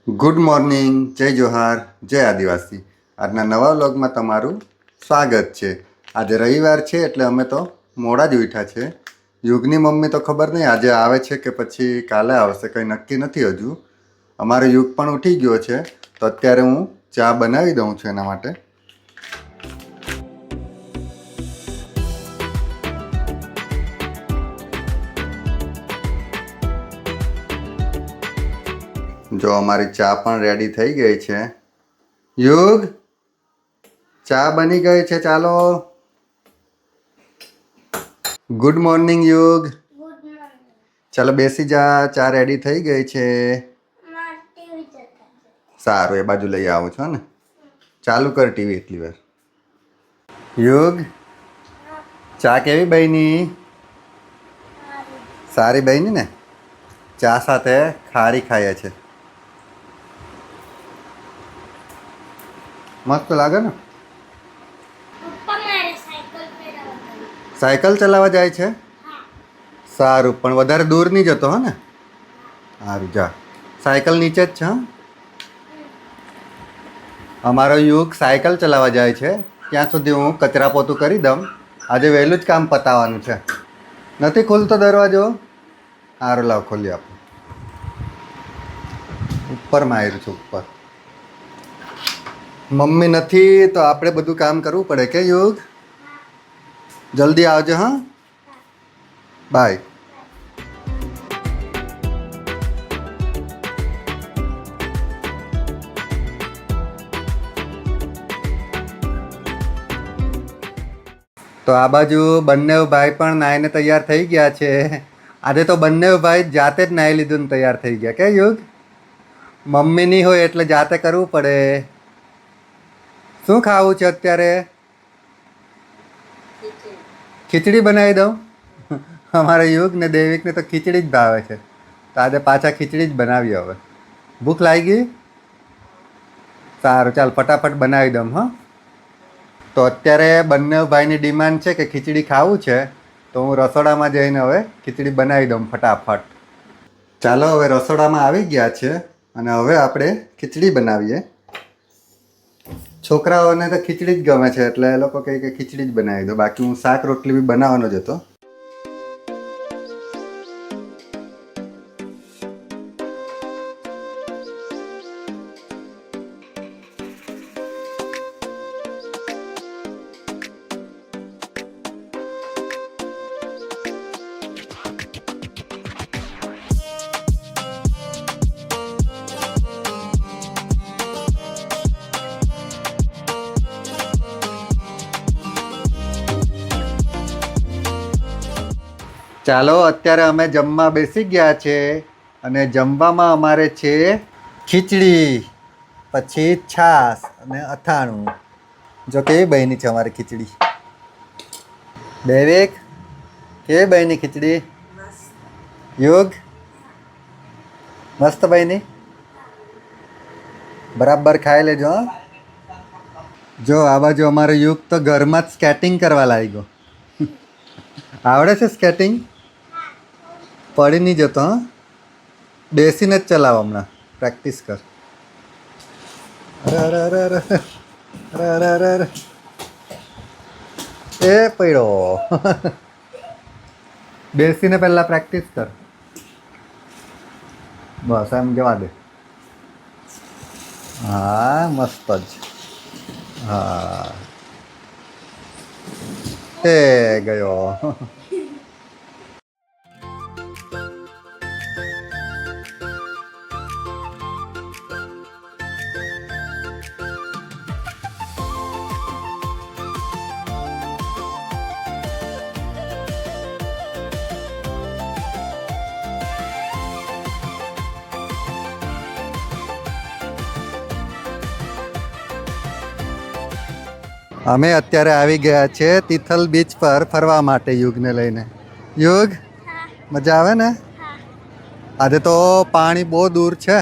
Good morning, જય જોહાર, જય આદિવાસી. આજના નવા વ્લોગમાં તમારું સ્વાગત છે. આજે રવિવાર છે એટલે અમે તો મોડા જ ઉઠ્યા છે. યુગની મમ્મી તો ખબર નહીં આજે આવે છે કે પછી કાલે આવશે, કંઈ નક્કી નથી હજુ. અમારો યુગ પણ ઉઠી ગયો છે તો અત્યારે હું ચા બનાવી દઉં છું એના માટે. જો અમારી ચા પણ રેડી થઈ ગઈ છે. યુગ, ચા બની ગઈ છે, ચાલો. ગુડ મોર્નિંગ યુગ. ચાલો બેસી જા, ચા રેડી થઈ ગઈ છે. સારું, એ બાજુ લઈ આવું છો ને. ચાલુ કર ટીવી એટલી વાર. યુગ, ચા કેવી બની? સારી બની ને? ચા સાથે ખારી ખાઈએ છે. મસ્ત લાગે ને? સાયકલ ચલાવવા જાય છે? સારું, પણ વધારે દૂર નહીં જતો હો ને? સારું, જા. સાયકલ નીચે જ છે. હા, અમારો યુગ સાયકલ ચલાવવા જાય છે. ત્યાં સુધી હું કચરા પોતું કરી દઉં. આજે વહેલું જ કામ પતાવવાનું છે. નથી ખુલતો દરવાજો? સારું, લાવ ખોલી આપો. ઉપરમાં આવ્યું છું, ઉપર. મમ્મી નથી તો આપણે બધું કામ કરવું પડે કે યુગ? જલ્દી આવજો. હા, બાય. તો આ બાજુ બંને ભાઈ પણ નાહીને તૈયાર થઈ ગયા છે. આજે તો બંને ભાઈ જાતે જ નાહી લીધું ને તૈયાર થઈ ગયા કે યુગ? મમ્મી નહીં હોય એટલે જાતે કરવું પડે. શું ખાવું છે અત્યારે? ખીચડી બનાવી દઉં. અમારા યુગ ને દેવિકને તો ખીચડી જ ભાવે છે, તો આજે પાછા ખીચડી જ બનાવી. હવે ભૂખ લાગી ગઈ? સારું, ચાલ ફટાફટ બનાવી દઉં. હા, તો અત્યારે બંને ભાઈની ડિમાન્ડ છે કે ખીચડી ખાવું છે, તો હું રસોડામાં જઈને હવે ખીચડી બનાવી દઉં ફટાફટ. ચાલો, હવે રસોડામાં આવી ગયા છે અને હવે આપણે ખીચડી બનાવીએ. છોકરાઓને તો ખીચડી જ ગમે છે એટલે એ લોકો કહે કે ખીચડી જ બનાવી દો. બાકી હું શાક રોટલી બી બનાવવાનો જ હતો. ચાલો, અત્યારે અમે જમવા બેસી ગયા છે અને જમવામાં અમારે છે ખીચડી, પછી છાશ અને અથાણું. જો કેવી બની છે અમારી ખીચડી. દેવિક, કેવી બની ખીચડી? યુગ, મસ્ત બની? બરાબર ખાઈ લેજો. જો આ બાજુ અમારો યુગ તો ઘરમાં જ સ્કેટિંગ કરવા લાગ્યો. આવડે છે સ્કેટિંગ? પડી નહીં જતો? હા, બેસીને જ ચલાવ. હમણાં પ્રેક્ટિસ કર. અરે અરે અરે અરે અરે અરે અરે, એ પડ્યો. બેસીને પહેલાં પ્રેક્ટિસ કર. બસ એમ જવા દે. હા, મસ્ત જ. હા, એ ગયો. અમે અત્યારે આવી ગયા છે તિથલ બીચ પર ફરવા માટે યુગને લઈને. યુગ, મજા આવે ને? આજે તો પાણી બહુ દૂર છે.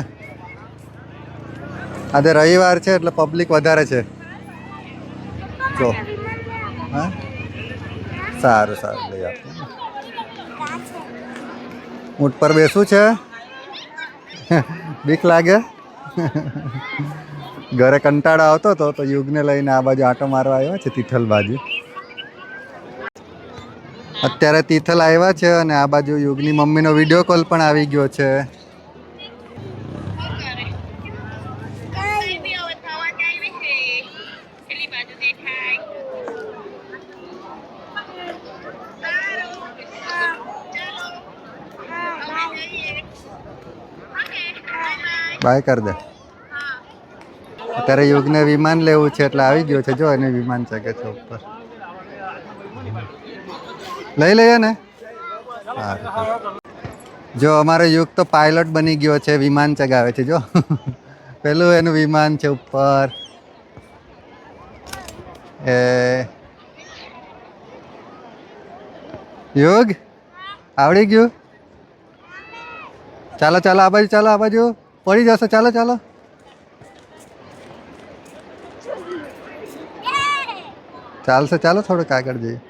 આજે રવિવાર છે એટલે પબ્લિક વધારે છે. જો, હા, સારું સારું, લઈ આપો. ઊંટ પર બેસવું છે? બીક લાગે? ઘરે કંટાળો આવતો હતો તો યુગને લઈને આ બાજુ આંટો મારવા આવ્યા છે તિથલ બાજુ. અત્યારે તિથલ આવ્યા છે અને આ બાજુ યુગની મમ્મીનો વિડીયો કોલ પણ આવી ગયો છે. બાય કર દે. અત્યારે યુગને વિમાન લેવું છે એટલે આવી ગયો છે. જો એને વિમાન ચગે છે ઉપર. લઈ લઈએ ને. જો અમારો યુગ તો પાયલોટ બની ગયો છે, વિમાન ચગાવે છે. જો પેલું એનું વિમાન છે ઉપર. એ યુગ આવડી ગયું. ચાલો ચાલો આ બાજુ, ચાલો આ બાજુ પડી જશે. ચાલો ચાલો ચાલશે. ચાલો થોડુંક આગળ જઈએ.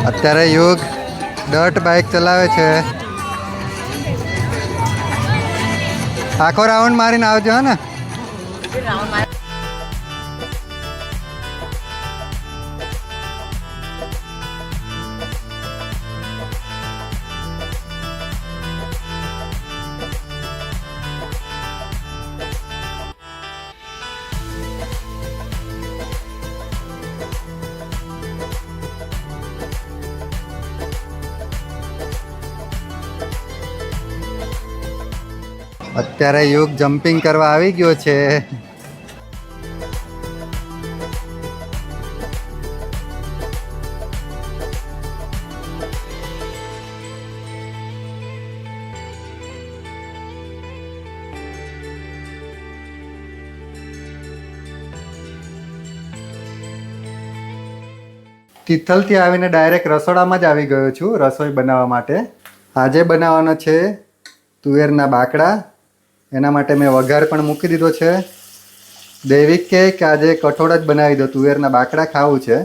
અત્યારે યુગ ડર્ટ બાઇક ચલાવે છે. આખો રાઉન્ડ મારીને આવજો હે ને. અત્યારે યુગ જમ્પિંગ કરવા આવી ગયો છે. તિથલથી આવીને ડાયરેક્ટ રસોડામાં જ આવી ગયો છું રસોઈ બનાવવા માટે. આજે બનાવવાનો છે તુવેરના બાકડા. એના માટે મેં વઘાર પણ મૂકી દીધો છે. દૈવિક કહે કે આજે કઠોળ જ બનાવી દો, તુવેરના બાકડા ખાવું છે.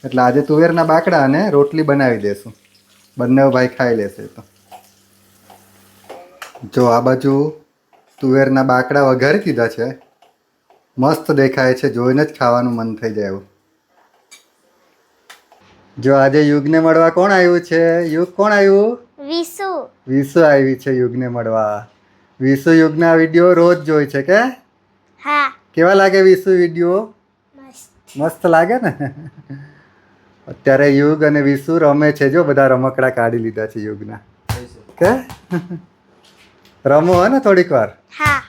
એટલે આજે તુવેરના બાકડા અને રોટલી બનાવી દેશું. બંને ભાઈ ખાઈ લેશે. તો જો આ બાજુ તુવેરના બાકડા વઘારી દીધા છે. મસ્ત દેખાય છે, જોઈને જ ખાવાનું મન થઈ જાય એવું. જો આજે યુગને મળવા કોણ આવ્યું છે? યુગ કોણ આવ્યું? વિસુ. વિસુ આવી છે યુગને મળવા. વિસુ યુગના વિડીયો રોજ જોઈ છે કે? હા. કેવા લાગે વિસુ વિડીયો? મસ્ત લાગે ને. અત્યારે યુગ અને વિસુ રમે છે. જો બધા રમકડા કાઢી લીધા છે યુગના. કે રમો હે ને થોડીક વાર. હા.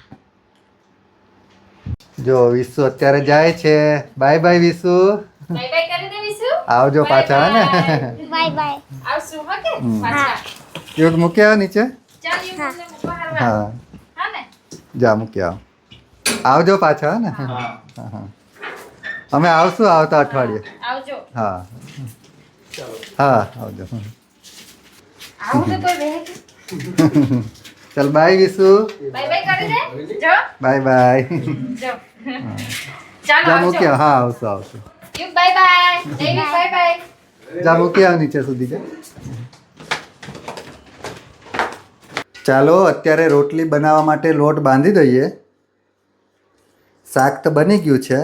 જો વિસુ અત્યારે જાય છે. Bye bye Visu. Bye bye કરી દે વિસુ. આવજો પાછા હે ને. Bye bye. આવશું હો કે પાછા. યુગ મૂકી આવ નીચે. ચાલ યુ મને મૂકવા હારવા. હા હા ને. જા મૂકી આવ. આવજો પાછા હે ને. હા હા. અમે આવશું આવતા અઠવાડિયે. આવજો. હા હા આવજો. આવું તો કોઈ રહે કે? ચાલ બાય વિશુ. બાય બાય કરી દે. જો. Bye bye. જો. ચાલો જા આવજો. મૂકી આવ. હા આવશું આવશું. યુગ બાય બાય. દેવી બાય બાય. જા મૂકી આવ નીચે સુધી જા. ચાલો અત્યારે રોટલી બનાવવા માટે લોટ બાંધી દઈએ. શાક તો બની ગયું છે,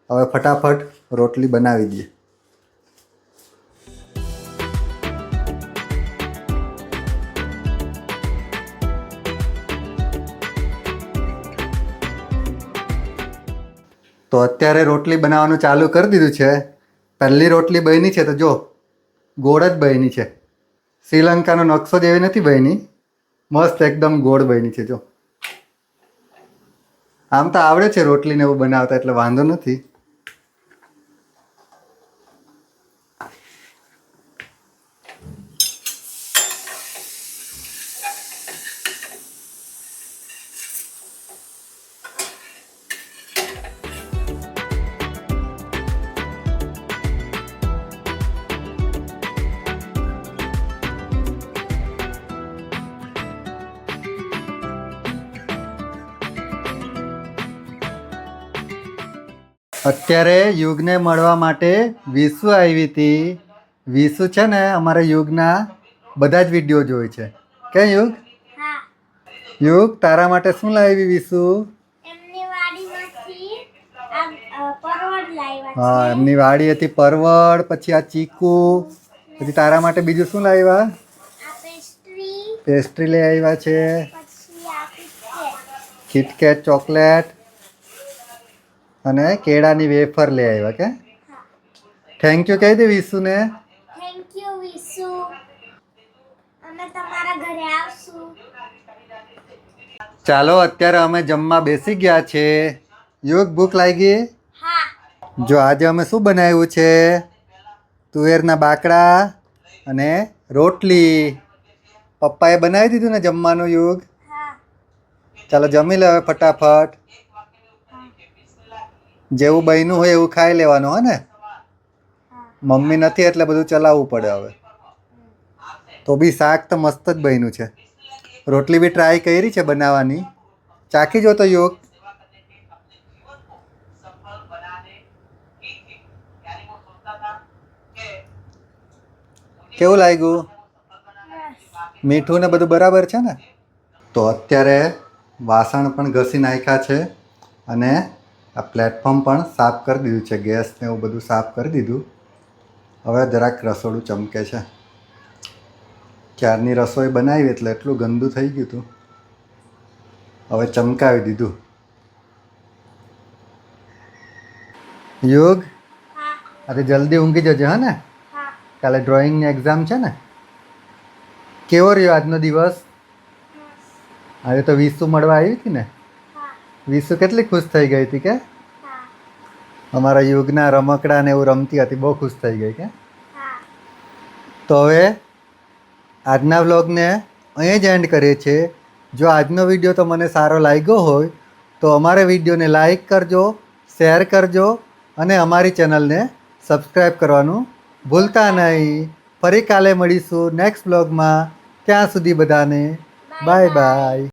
હવે ફટાફટ રોટલી બનાવી દઈએ. તો અત્યારે રોટલી બનાવવાનું ચાલુ કરી દીધું છે. પહેલી રોટલી બની છે તો જો ગોળ જ બની છે. શ્રીલંકાનો નકશો જેવી નથી બની, મસ્ત એકદમ ગોળ બની છે. જો આમ તો આવડે છે રોટલીને એવું બનાવતા, એટલે વાંધો નથી. અત્યારે યુગને મળવા માટે વિશુ આવી હતી. વિશુ છે ને અમારા યુગના બધા જ વિડીયો જોઈ છે. કે યુગ? હા. યુગ તારા માટે શું લાવી વિશુ? એમની વાડીમાંથી આ પરવળ લાવ્યા હા છે. એમની વાડી હતી પરવળ, પછી આ ચીકુ, પછી તારા માટે બીજું શું લાવ્યા? આ પેસ્ટ્રી, પેસ્ટ્રી લઈ આવ્યા છે, પછી આ કિટકેટ. કિટકેટ ચોકલેટ અને કેળાની વેફર લઈ આવ્યા. કે હા. થેન્ક યુ કહી દે વિશુને. Thank you Vishu. અમે તમારા ઘરે આવશું. ચાલો અત્યારે અમે જમવા બેસી ગયા છે. યુગ ભૂખ લાગી? હા. જો આજે અમે શું બનાવ્યું છે? તુવેરના બાકડા અને રોટલી. પપ્પાએ બનાવી દીધું ને જમવાનું યુગ? હા. ચાલો જમી લે હવે ફટાફટ. જેવું બન્યું હોય એવું ખાઈ લેવાનું હે ને? હા. મમ્મી નથી એટલે બધું ચલાવવું પડે હવે. તો બી શાક તો મસ્ત જ બન્યું છે. રોટલી બી ટ્રાય કરી છે બનાવવાની. ચાખી જો તો યુગ. કેવું લાગ્યું? મીઠું ને બધું બરાબર છે ને? તો અત્યારે વાસણ પણ ઘસી નાખ્યા છે અને આ પ્લેટફોર્મ પણ સાફ કરી દીધું છે. ગેસ ને એવું બધું સાફ કરી દીધું. હવે જરાક રસોડું ચમકે છે. ક્યારની રસોઈ બનાવી એટલે એટલું ગંદુ થઈ ગયું હતું, હવે ચમકાવી દીધું. યુગ હા. આજે જલ્દી ઊંઘી જજે હા ને? હા. કાલે ડ્રોઈંગની એક્ઝામ છે ને? કેવો રહ્યો આજનો દિવસ? આજે તો વિશુ મળવા આવી હતી ને? હા. વિશુ કેટલી ખુશ થઈ ગઈ હતી કે? હા. અમારા યુગના રમકડા ને એવું રમતી હતી, બહુ ખુશ થઈ ગઈ કે? હા. તો હવે આજના વ્લોગને અહીં જ એન્ડ કરીએ છીએ. જો આજનો વિડીયો તો મને સારો લાગ્યો હોય તો અમારા વિડીયોને લાઈક કરજો, શેર કરજો અને અમારી ચેનલને સબસ્ક્રાઈબ કરવાનું ભૂલતા નહીં. ફરી કાલે મળીશું નેક્સ્ટ વ્લોગમાં. ત્યાં સુધી બધાને બાય બાય.